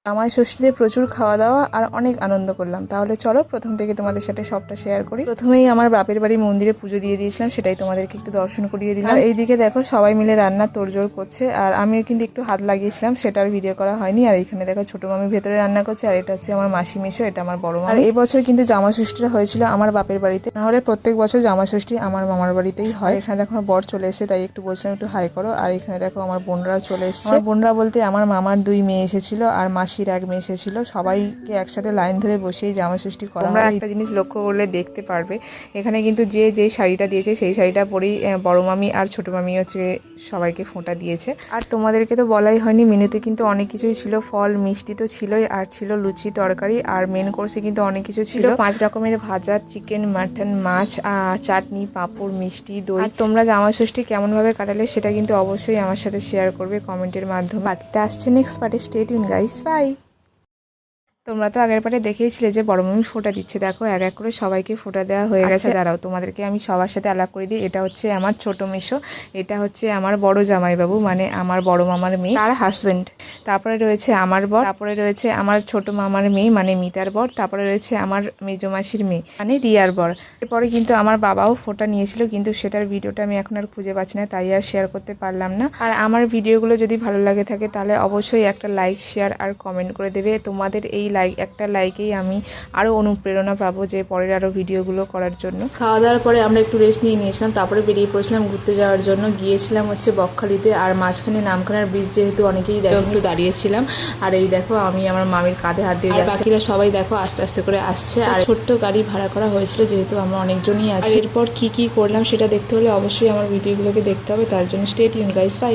জামাই ষষ্ঠীতে প্রচুর খাওয়া দাওয়া আর অনেক আনন্দ করলাম। তাহলে চলো প্রথম থেকে তোমাদের সাথে সবটা শেয়ার করি। প্রথমেই আমার বাপের বাড়ি মন্দিরে পুজো দিয়ে দিয়েছিলাম, সেটাই তোমাদেরকে একটু দর্শন করিয়ে দিলাম। আর এইদিকে দেখো সবাই মিলে রান্না তোড়জোড় করছে, আর আমিও কিন্তু একটু হাত লাগিয়েছিলাম, সেটার ভিডিও করা হয়নি। আর এখানে দেখো ছোট মামি ভেতরে রান্না করছে, আর এটা হচ্ছে আমার মাসি মেশো, এটা আমার বড় মা। আর এই বছর কিন্তু জামা ষষ্ঠীটা হয়েছিল আমার বাপের বাড়িতে, নাহলে প্রত্যেক বছর জামা ষষ্ঠী আমার মামার বাড়িতেই হয়। এখানে দেখো বর চলে এসেছে, তাই একটু বলছিলাম একটু হাই করো। আর এখানে দেখো আমার বোনরাও চলে এসেছে। আমার বোনরা বলতে আমার মামার 2 মেয়ে এসেছিল আর মাসির 1 মেয়ে এসেছিল। সবাইকে একসাথে লাইন ধরে বসেই জামা ষষ্ঠী করা হয়। একটা জিনিস লক্ষ্য করলে দেখতে পারবে, এখানে কিন্তু যে যেই শাড়িটা দিয়েছে সেই শাড়িটা পরেই বড় মামি আর ছোট মামি হচ্ছে সবাইকে ফোঁটা দিয়েছে। আর তোমাদেরকে তো বলাই হয়নি, মেনুতে কিন্তু অনেক কিছুই ছিল, ফল মিষ্টি তো ছিলই, আর ছিল লুচি তরকারি, আর মেন কোর্সে কিন্তু অনেক কিছু ছিল। 5 রকমের ভাজা, চিকেন, মাটন, মাছ, চাটনি, পাঁপড়, মিষ্টি, দই। আর তোমরা জামা ষষ্ঠী কেমন ভাবে কাটালে সেটা কিন্তু অবশ্যই আমার সাথে শেয়ার করবে কমেন্টের মাধ্যমে। বাকিটা আসছে নেক্সট পার্টে, স্টে টিউন গাইস, বাই। তোমরা তো আগের পার্টে দেখেইছিলে যে বড় মামি ফোঁটা দিচ্ছে, দেখো এক এক করে সবাইকে ফোঁটা দেওয়া হয়ে গেছে। দাঁড়াও তোমাদেরকে আমি সবার সাথে আলাপ করে দিই। এটা হচ্ছে আমার ছোট মেশো, এটা হচ্ছে আমার বড় জামাইবাবু মানে আমার বড় মামার মেয়ে, তার হাজবেন্ড। তারপরে রয়েছে আমার বর, তারপরে রয়েছে আমার ছোট মামার মেয়ে মানে মিতার বর, তারপরে রয়েছে আমার মেজো মাসির মেয়ে মানে রিয়ার বর। এরপরে কিন্তু আমার বাবাও ফোঁটা নিয়েছিল, কিন্তু সেটার ভিডিওটা আমি এখন আর খুঁজে পাচ্ছি না, তাই আর শেয়ার করতে পারলাম না। আর আমার ভিডিওগুলো যদি ভালো লাগে থাকে তাহলে অবশ্যই একটা লাইক, শেয়ার আর কমেন্ট করে দেবে। তোমাদের এই একটা লাইকেই আমি আরও অনুপ্রেরণা পাবো যে পরের আরও ভিডিওগুলো করার জন্য। খাওয়া দাওয়ার পরে আমরা একটু রেস্ট নিয়েছিলাম, তারপরে বেরিয়ে পড়েছিলাম ঘুরতে যাওয়ার জন্য। গিয়েছিলাম হচ্ছে বকখালিতে, আর মাঝখানে নামখানার ব্রিজ যেহেতু অনেকেই দেখো একটু দাঁড়িয়েছিলাম। আর এই দেখো আমি আমার মামির কাঁধে হাত দিয়ে যাচ্ছি, বাকিরা সবাই দেখো আস্তে আস্তে করে আসছে। আর ছোট্ট গাড়ি ভাড়া করা হয়েছিল যেহেতু আমরা অনেকজনই আছি। এরপর কি করলাম সেটা দেখতে হলে অবশ্যই আমার ভিডিওগুলোকে দেখতে হবে, তার জন্য স্টে টিউন গাইস, বাই।